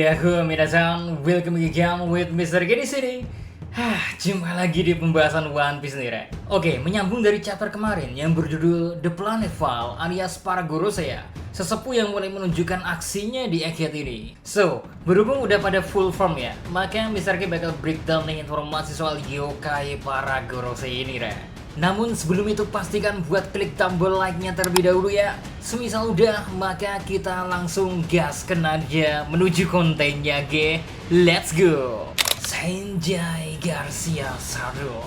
Konnichiwa, minasan, welcome again with Mr. G di sini. Jumpa lagi di pembahasan One Piece nih, Rek. Oke, menyambung dari chapter kemarin yang berjudul The Planetfall alias para Gorosei, sesepuh yang mulai menunjukkan aksinya di episode ini. So, berhubung udah pada full form ya, maka Mr. G bakal breakdown nih informasi soal yokai para Gorosei ini, Rek. Namun sebelum itu pastikan buat klik tombol like-nya terlebih dahulu ya. Semisal udah, maka kita langsung gaskan aja menuju kontennya, G. Let's go. Sanjay Garcia Sadon.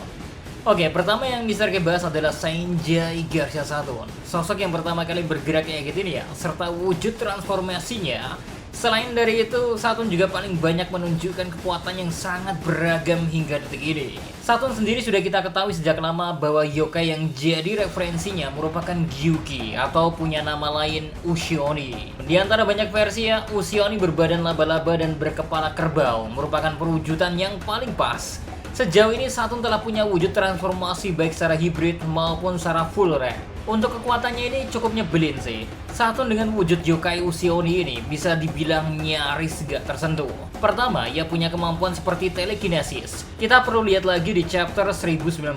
Oke, pertama yang bisa kita bahas adalah Sanjay Garcia Sadon. Sosok yang pertama kali bergerak kayak gitu ini ya, serta wujud transformasinya. Selain dari itu, Saturn juga paling banyak menunjukkan kekuatan yang sangat beragam hingga detik ini. Saturn sendiri sudah kita ketahui sejak lama bahwa yokai yang jadi referensinya merupakan Gyuki atau punya nama lain Usioni. Di antara banyak versi ya, Usioni berbadan laba-laba dan berkepala kerbau merupakan perwujudan yang paling pas. Sejauh ini Saturn telah punya wujud transformasi baik secara hibrid maupun secara full rare. Untuk kekuatannya ini cukup nyebelin sih. Saturn dengan wujud yokai Usioni ini bisa dibilang nyaris gak tersentuh. Pertama, ia punya kemampuan seperti telekinesis. Kita perlu lihat lagi di chapter 1095.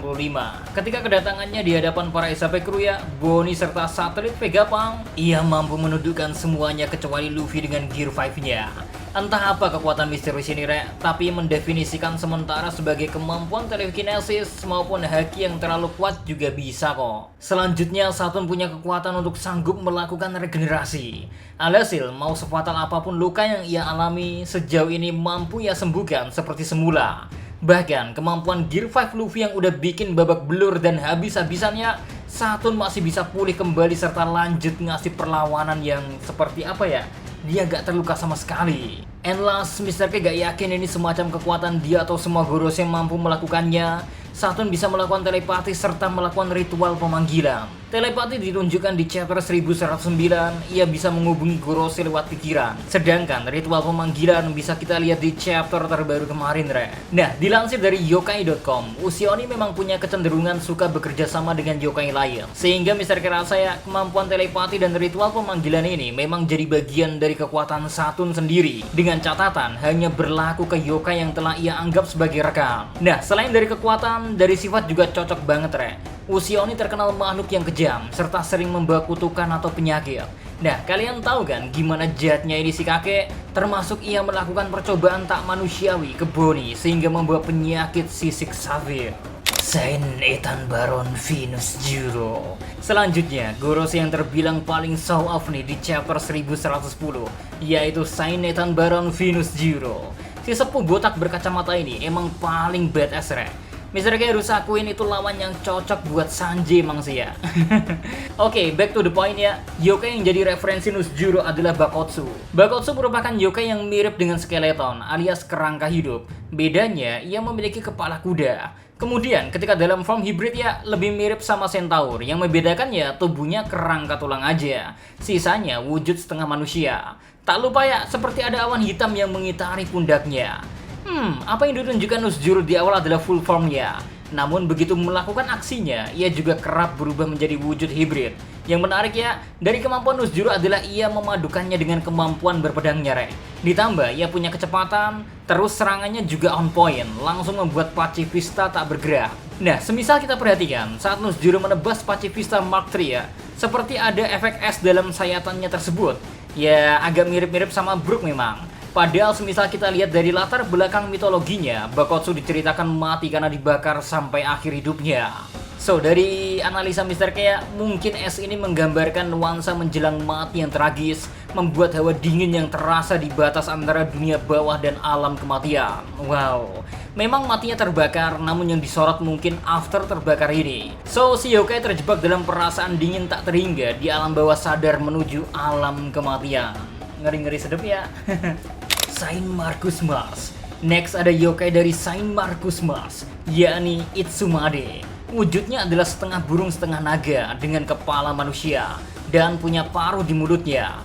Ketika kedatangannya di hadapan para Isekai kru ya, Bonnie serta satelit Vegapunk, ia mampu menundukkan semuanya kecuali Luffy dengan Gear 5-nya. Entah apa kekuatan misterius ini, Rek, tapi mendefinisikan sementara sebagai kemampuan telekinesis maupun haki yang terlalu kuat juga bisa kok. Selanjutnya, Saturn punya kekuatan untuk sanggup melakukan regenerasi. Alhasil, mau sefatal apapun luka yang ia alami, sejauh ini mampu ia sembuhkan seperti semula. Bahkan, kemampuan Gear 5 Luffy yang udah bikin babak belur dan habis-habisannya, Saturn masih bisa pulih kembali serta lanjut ngasih perlawanan yang seperti apa ya? Dia gak terluka sama sekali. And last, Mr. K gak yakin ini semacam kekuatan dia atau semua Gorosei mampu melakukannya. Saturn bisa melakukan telepati serta melakukan ritual pemanggilan. Telepati ditunjukkan di chapter 1109, ia bisa menghubungi Gorosei lewat pikiran. Sedangkan ritual pemanggilan bisa kita lihat di chapter terbaru kemarin, Re. Nah, dilansir dari yokai.com, Usioni memang punya kecenderungan suka bekerja sama dengan yokai lain. Sehingga Mr. K rasa ya, kemampuan telepati dan ritual pemanggilan ini memang jadi bagian dari kekuatan Saturn sendiri. Dengan catatan, hanya berlaku ke yokai yang telah ia anggap sebagai rekan. Nah, selain dari kekuatan, dari sifat juga cocok banget, Re. Usioni terkenal makhluk yang kejam, serta sering membawa kutukan atau penyakit. Nah, kalian tahu kan gimana jahatnya ini si kakek? Termasuk ia melakukan percobaan tak manusiawi ke Bonnie sehingga membawa penyakit sisik Savir. Saint Ethan Baron Venus Juro. Selanjutnya, Gorosei yang terbilang paling show off nih di chapter 1110, yaitu Saint Ethan Baron Venus Juro. Si sepuh botak berkacamata ini emang paling badass, Re. Mr. K harus akuin itu lawan yang cocok buat Sanjay emang sih ya. Oke, back to the point ya. Yokai yang jadi referensi Nusjuro adalah Bakotsu. Bakotsu merupakan yokai yang mirip dengan skeleton alias kerangka hidup. Bedanya, ia memiliki kepala kuda. Kemudian, ketika dalam form hybrid ya, lebih mirip sama Centaur. Yang membedakan ya, tubuhnya kerangka tulang aja. Sisanya wujud setengah manusia. Tak lupa ya, seperti ada awan hitam yang mengitari pundaknya. Apa yang ditunjukkan Nusjuro di awal adalah full form ya. Namun begitu melakukan aksinya, ia juga kerap berubah menjadi wujud hibrid. Yang menarik ya, dari kemampuan Nusjuro adalah ia memadukannya dengan kemampuan berpedangnya, Rek. Ditambah ia punya kecepatan, terus serangannya juga on point, langsung membuat Pacifista tak bergerak. Nah, semisal kita perhatikan, saat Nusjuro menebas Pacifista Mark III ya, seperti ada efek es dalam sayatannya tersebut. Ya, agak mirip-mirip sama Brook memang. Padahal semisal kita lihat dari latar belakang mitologinya, Bakotsu diceritakan mati karena dibakar sampai akhir hidupnya. So, dari analisa Mr. K ya, mungkin es ini menggambarkan nuansa menjelang mati yang tragis, membuat hawa dingin yang terasa di batas antara dunia bawah dan alam kematian. Wow, memang matinya terbakar, namun yang disorot mungkin after terbakar ini. So, si yokai terjebak dalam perasaan dingin tak terhingga di alam bawah sadar menuju alam kematian. Ngeri-ngeri sedep ya. Saint Marcus Mars. Next ada yokai dari Saint Marcus Mars, yakni Itsumade. Wujudnya adalah setengah burung setengah naga dengan kepala manusia dan punya paruh di mulutnya.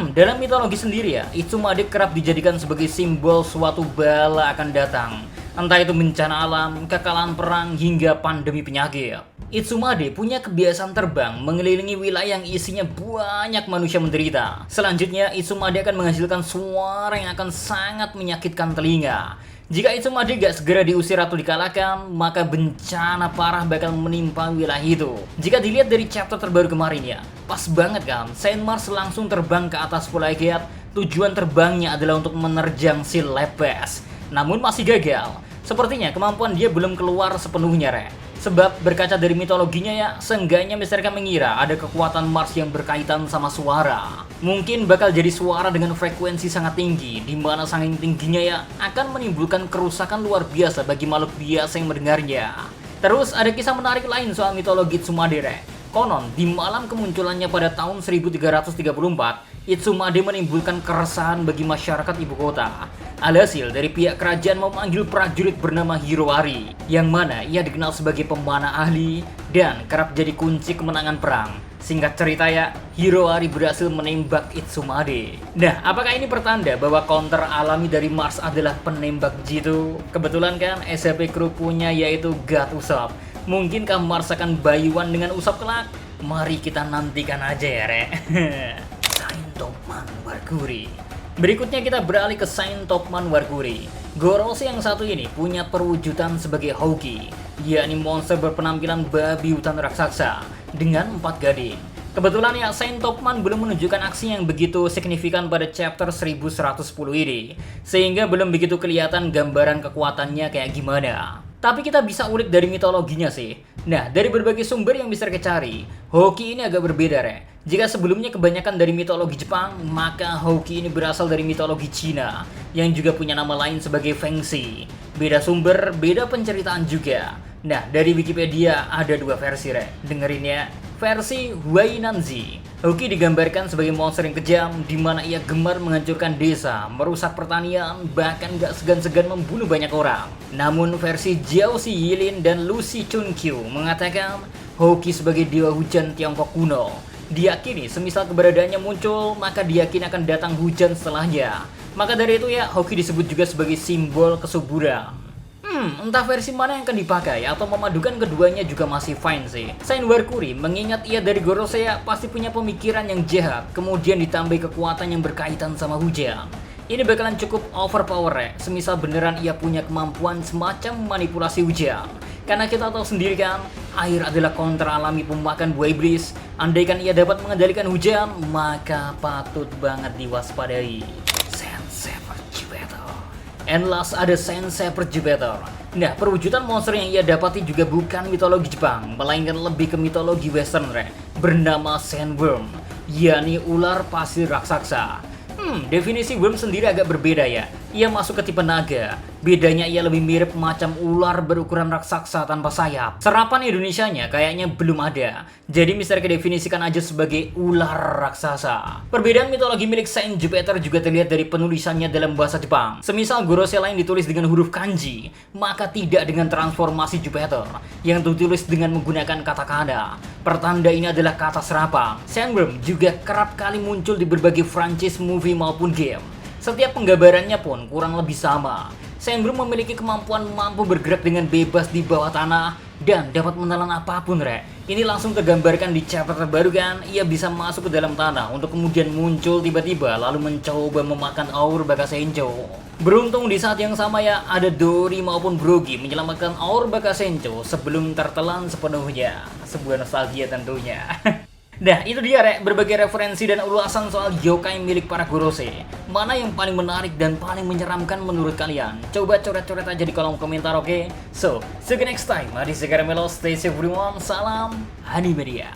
Dalam mitologi sendiri ya, Itsumade kerap dijadikan sebagai simbol suatu bala akan datang. Entah itu bencana alam, kekalahan perang, hingga pandemi penyakit. Itsumade punya kebiasaan terbang mengelilingi wilayah yang isinya banyak manusia menderita. Selanjutnya, Itsumade akan menghasilkan suara yang akan sangat menyakitkan telinga. Jika Itsumade gak segera diusir atau dikalahkan, maka bencana parah bakal menimpa wilayah itu. Jika dilihat dari chapter terbaru kemarin ya, pas banget kan, Saint Mars langsung terbang ke atas Polycate. Tujuan terbangnya adalah untuk menerjang si Lepes. Namun masih gagal. Sepertinya kemampuan dia belum keluar sepenuhnya, Sebab berkaca dari mitologinya ya, seenggaknya Mr. K mengira ada kekuatan Mars yang berkaitan sama suara. Mungkin bakal jadi suara dengan frekuensi sangat tinggi, di mana saking tingginya ya akan menimbulkan kerusakan luar biasa bagi makhluk biasa yang mendengarnya. Terus ada kisah menarik lain soal mitologi Itsumade. Konon, di malam kemunculannya pada tahun 1334, Itsumade menimbulkan keresahan bagi masyarakat ibu kota. Alhasil, dari pihak kerajaan memanggil prajurit bernama Hiroari, yang mana ia dikenal sebagai pemanah ahli dan kerap jadi kunci kemenangan perang. Singkat cerita ya, Hiroari berhasil menembak Itsumade. Nah, apakah ini pertanda bahwa counter alami dari Mars adalah penembak jitu? Kebetulan kan SCP Crew punya yaitu God Usop. Mungkinkah Mars akan bayuan dengan Usop kelak? Mari kita nantikan aja ya, Saint Topman Warguri. Berikutnya kita beralih ke Saint Topman Warguri. Gorose yang satu ini punya perwujudan sebagai Houki, yakni monster berpenampilan babi hutan raksasa dengan 4 gading. Kebetulan ya, Saint Topman belum menunjukkan aksi yang begitu signifikan pada chapter 1110 ini, sehingga belum begitu kelihatan gambaran kekuatannya kayak gimana. Tapi kita bisa ulik dari mitologinya sih. Nah, dari berbagai sumber yang bisa kita cari, Houki ini agak berbeda, Jika sebelumnya kebanyakan dari mitologi Jepang, maka Houki ini berasal dari mitologi Cina, yang juga punya nama lain sebagai Fengxi. Beda sumber, beda penceritaan juga. Nah, dari Wikipedia ada 2 versi, Dengerin ya. Versi Huainanzi, Houki digambarkan sebagai monster yang kejam, di mana ia gemar menghancurkan desa, merusak pertanian, bahkan gak segan-segan membunuh banyak orang. Namun versi Jiao Si Yilin dan Lu Si Chunkyu mengatakan Houki sebagai dewa hujan Tiongkok kuno. Diyakini semisal keberadaannya muncul, maka diyakini akan datang hujan setelahnya. Maka dari itu ya, Houki disebut juga sebagai simbol kesuburan. Entah versi mana yang akan dipakai atau memadukan keduanya juga masih fine sih. Saint Warguri mengingat ia dari Gorosei pasti punya pemikiran yang jahat, kemudian ditambah kekuatan yang berkaitan sama hujan. Ini bakalan cukup overpower, semisal beneran ia punya kemampuan semacam manipulasi hujan. Karena kita tahu sendiri kan, air adalah counter alami pemakan buah iblis. Andaikan ia dapat mengendalikan hujan, maka patut banget diwaspadai. Sensei Perjubetor. And last ada Sensei Perjubetor. Nah, perwujudan monster yang ia dapati juga bukan mitologi Jepang, melainkan lebih ke mitologi western, bernama Sandworm, yakni ular pasir raksasa. Definisi worm sendiri agak berbeda ya. Ia masuk ke tipe naga. Bedanya ia lebih mirip macam ular berukuran raksasa tanpa sayap. Serapan Indonesianya kayaknya belum ada. Jadi Mr. definisikan aja sebagai ular raksasa. Perbedaan mitologi milik Saint Jupiter juga terlihat dari penulisannya dalam bahasa Jepang. Semisal Gorosei lain ditulis dengan huruf kanji, maka tidak dengan transformasi Jupiter yang ditulis dengan menggunakan katakana. Pertanda ini adalah kata serapan. Sandworm juga kerap kali muncul di berbagai franchise movie maupun game. Setiap penggambarannya pun kurang lebih sama. Sandworm memiliki kemampuan mampu bergerak dengan bebas di bawah tanah dan dapat menelan apapun, Ini langsung tergambarkan di chapter terbaru kan. Ia bisa masuk ke dalam tanah untuk kemudian muncul tiba-tiba lalu mencoba memakan Aur Bakasencho. Beruntung di saat yang sama ya, ada Dori maupun Brogy menyelamatkan Aur Bakasencho sebelum tertelan sepenuhnya. Sebuah nostalgia tentunya. Nah, itu dia berbagai referensi dan ulasan soal yokai milik para Gorosei. Mana yang paling menarik dan paling menyeramkan menurut kalian? Coba coret-coret aja di kolom komentar, oke? So, see you next time. Adi Segaramelo, stay safe everyone. Salam Animedia.